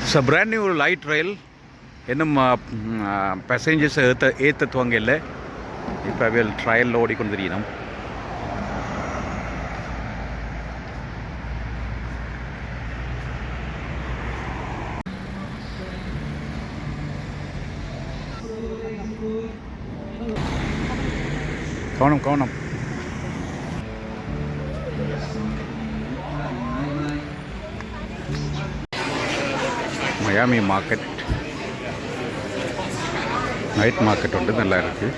It's a brand new light rail. இன்னும் passengers ஏற்ற துவங்க இல்லை. இப்போ அவையில் ட்ரையலில் ஓடிக்கொண்டு தெரியணும். கவனம் கவனம். Miami Market நைட் மார்க்கெட் வந்து நல்லா இருக்குது.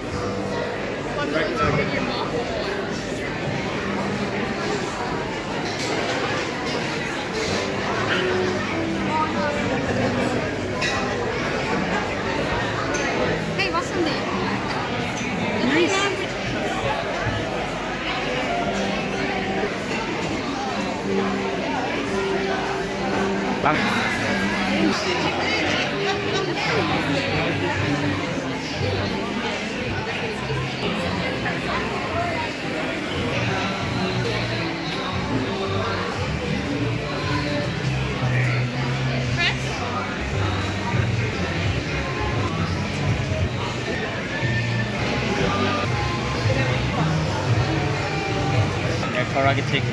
Prerogative.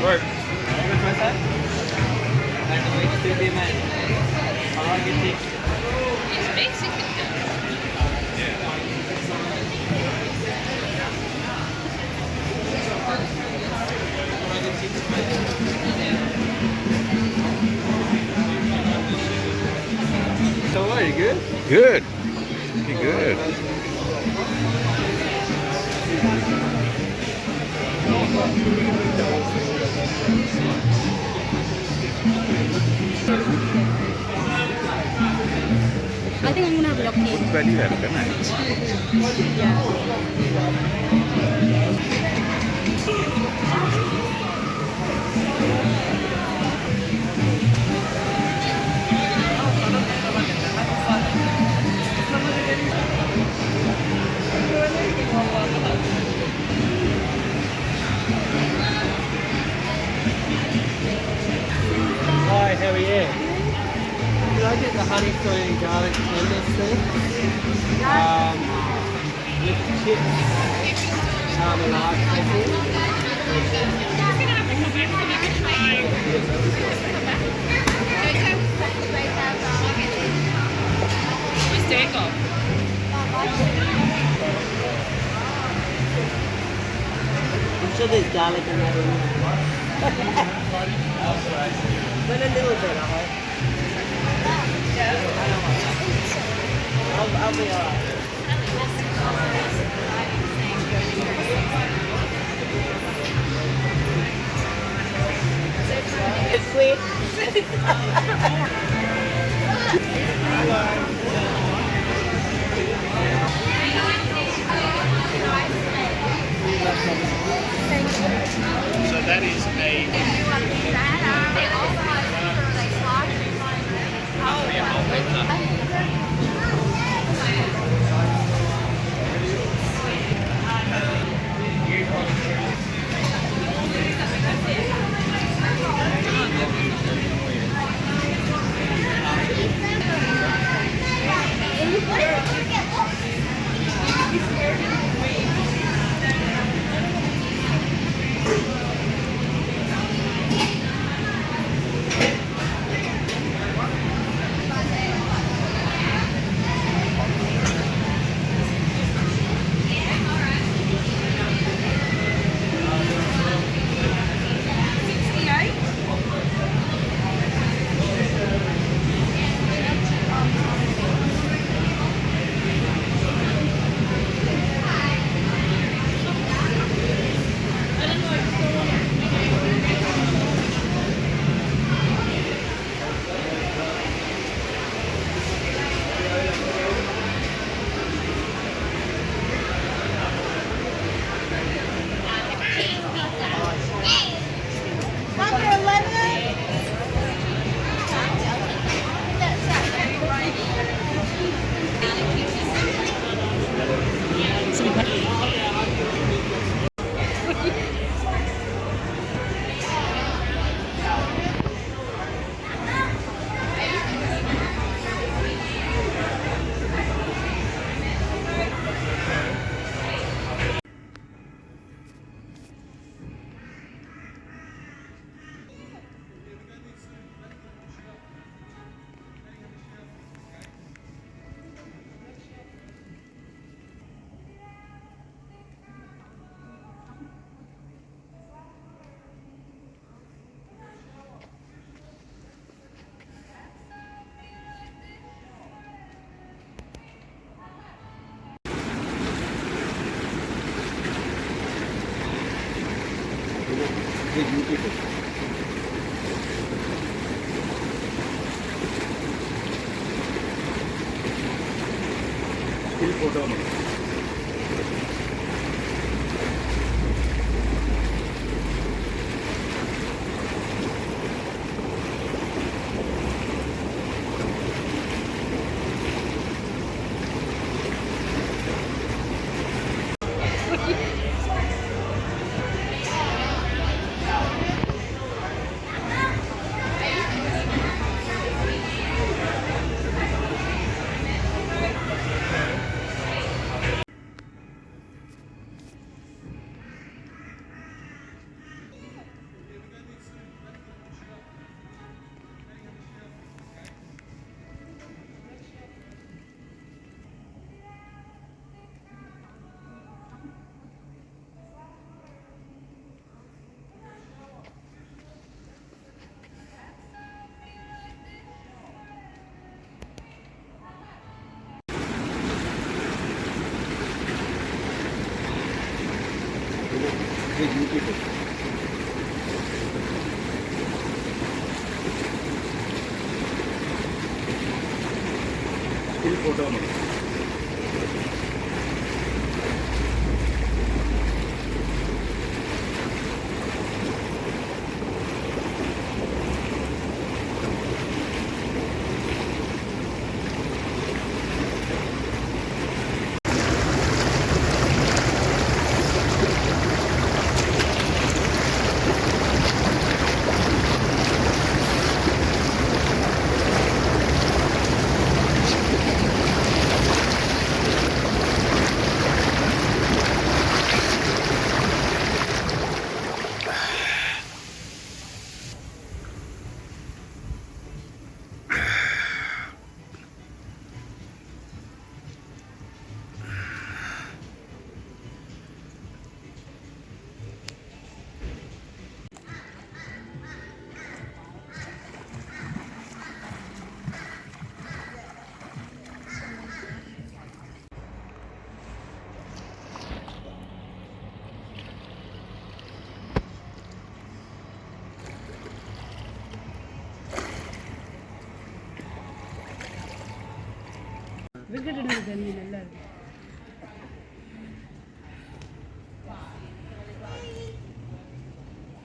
Work. What's that? It's Mexican. So are you good? Good. Pretty good. I think I'm gonna have lucky. Good value there, can I? Yeah. Hi, how are you? Can I get the honey soy garlic tenders thing? With chips, large Where's Jacob? I'm sure there's garlic in that room. But a little bit, I hope. I'll be alright. It's sweet. So that is a beautiful. Still photo. Beautiful. Still photo.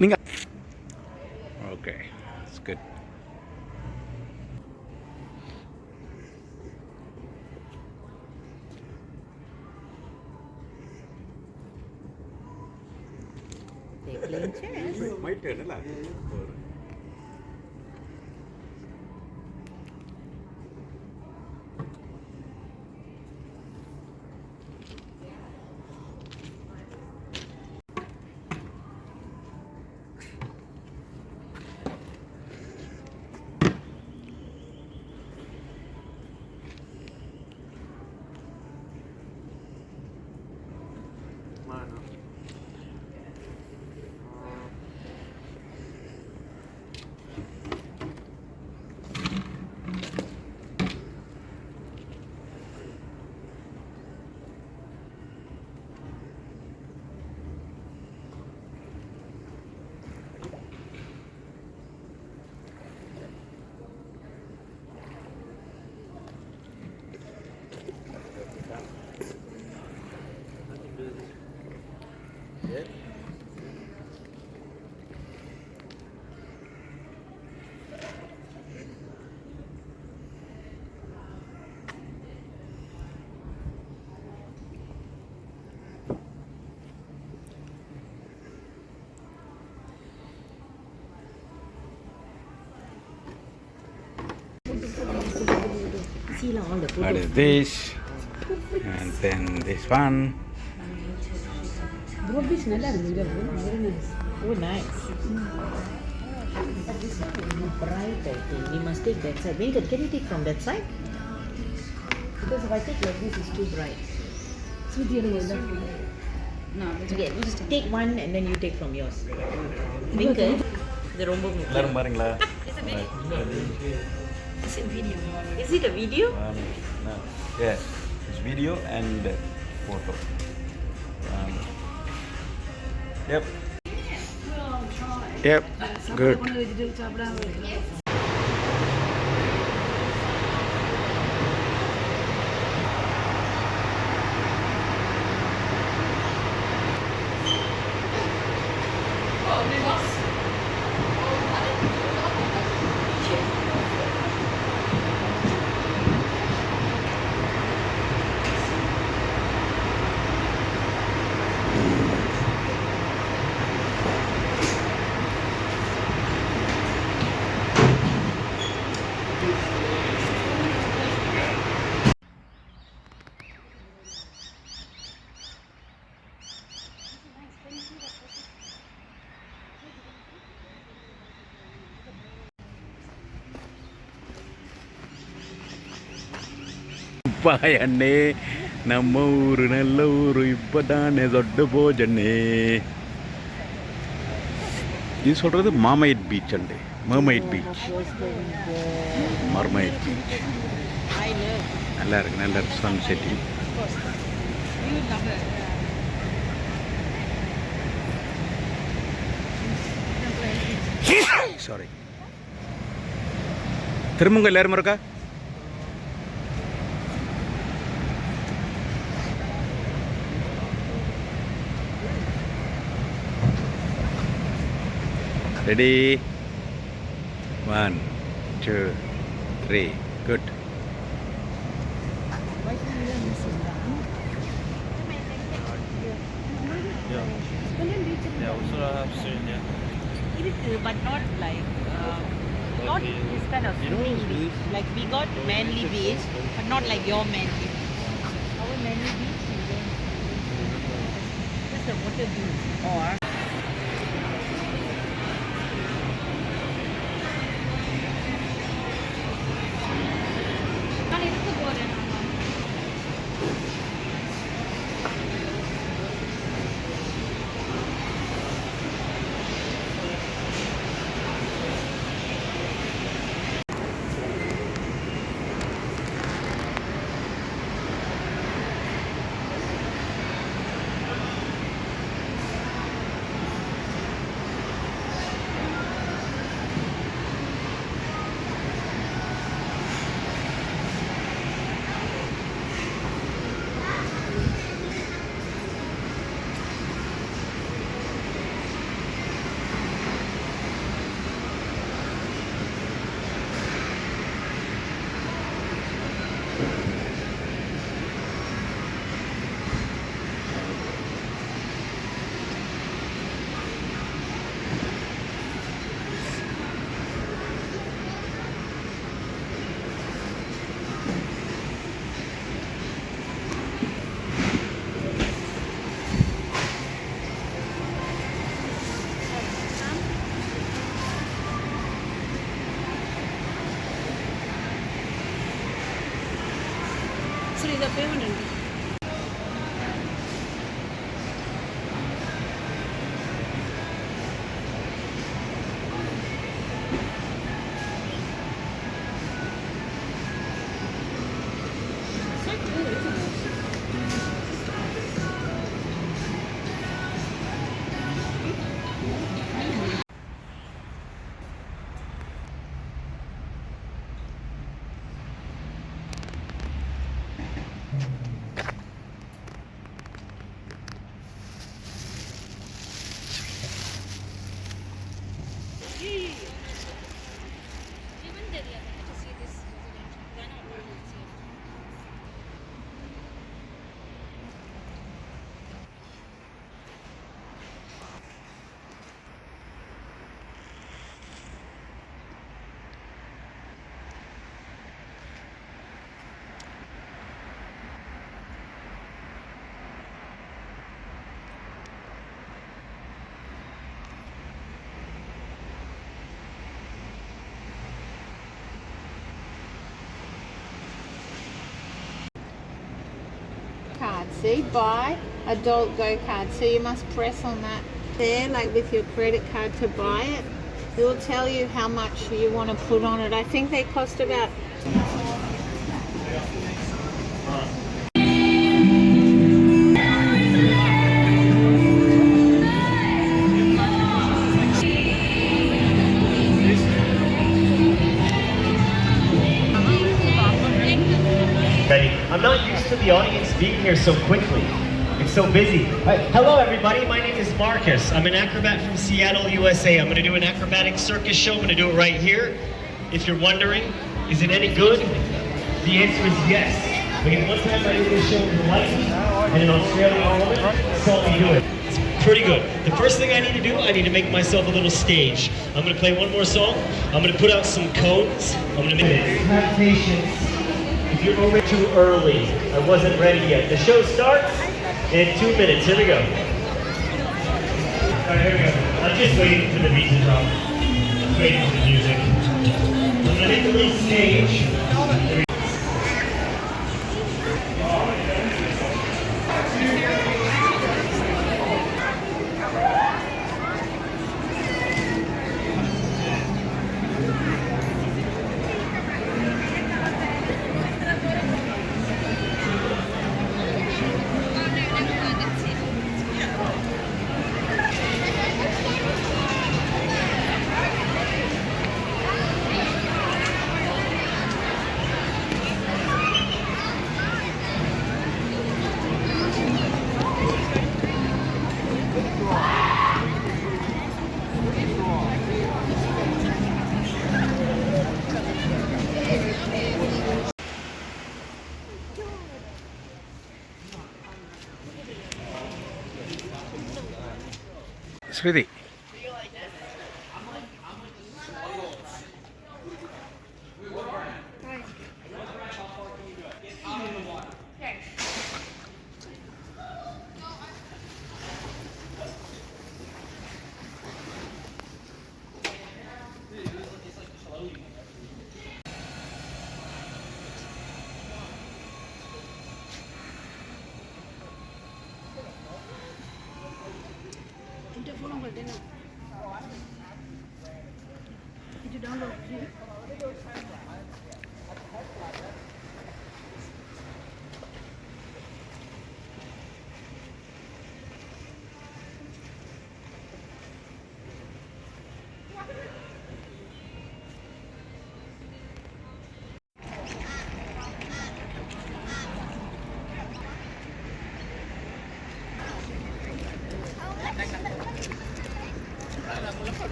Ninga. Okay, it's good. My turn, lah. Mana? Yeah. See all the What is this? And then this one. Very nice. Oh, nice. But this one will be bright, I think. We must take that side. Wait, can you take from that side? Because if I take like this, it's too bright. No, Okay, just take one and then you take from yours. Winkle. The rombo எல்லாரும் பாருங்களா? It's a video. Is it a video? No. Yeah, it's video and photo. Yep. Yep, good. ಪಾಯಣ್ಣೆ ನಮ್ಮೂರು ನಲ್ಲೂರು ಇಬ್ಬದಾನೆ ದೊಡ್ಡ ಭೋಜನೆ இது சொல்கிறது Mermaid Beach and Mermaid Beach Mermaid Beach I love. நல்லா இருக்கு sun setting You love it. Sorry திரும்புங்க எல்லாரும் இருக்கா ready 1 2 3 good Yeah, also have Australia. But not like not this kind of swimming beach. Like we got Manly Beach, but not like your Manly Beach. Our Manly Beach, you don't just a water beach or நான் எதுக்கு போறேன் சரி இதை payment உண்டு card. See, buy adult go card. So you must press on that there, like with your credit card to buy it. It will tell you how much you want to put on it. I think they cost about I'm not used to the audience being here so quickly. It's so busy. Hello everybody, my name is Marcus. I'm an acrobat from Seattle, USA. I'm gonna do an acrobatic circus show. I'm gonna do it right here. If you're wondering, is it any good? The answer is yes. Because one time I did this show in Hawaii and an Australian woman saw me do it. It's pretty good. The first thing I need to do, I need to make myself a little stage. I'm gonna play one more song. I'm gonna put out some cones. I'm gonna make it. Have patience. If you're over too early, I wasn't ready yet. The show starts in 2 minutes. Here we go. Alright, here we go. I'm just waiting for the beat to drop. I'm waiting for the music. I'm gonna make a little stage. Srithi.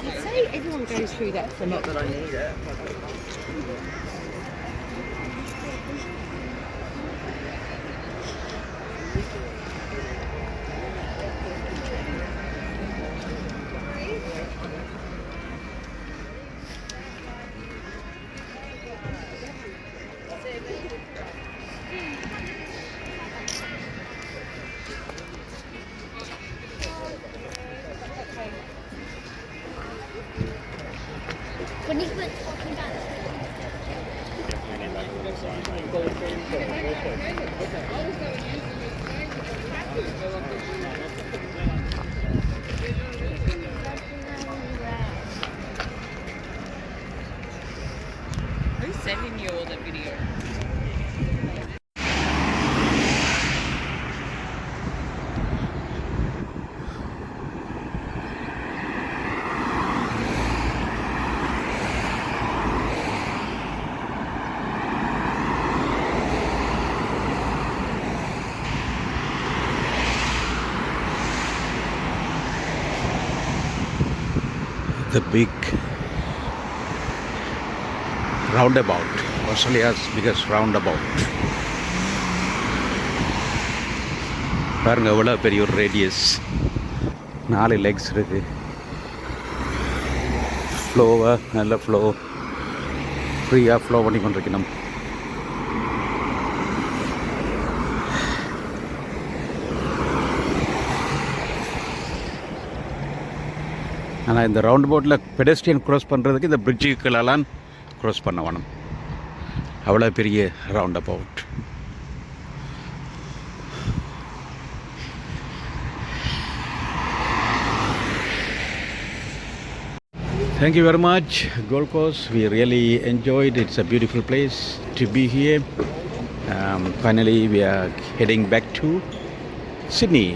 You'd say everyone goes through that for not that I need it. When you went talking about who's sending you all the video? The big roundabout, Australia's biggest roundabout. பாருங்க எவ்வளோ பெரிய ஒரு radius, 4 Lex இருக்கு. ஃப்ளோவை நல்ல flow ஃப்ரீயாக flow பண்ணி கொண்டிருக்கணும். ஆனால் இந்த ரவுண்ட் போட்டில் பெடஸ்ட்ரியன் க்ராஸ் பண்ணுறதுக்கு இந்த பிரிட்ஜுக்கெல்லாம் க்ராஸ் பண்ண வேணும். அவ்வளோ பெரிய round about. Thank you very much, Gold Coast. We really enjoyed. It's a beautiful place to be here. Finally, we are heading back to Sydney.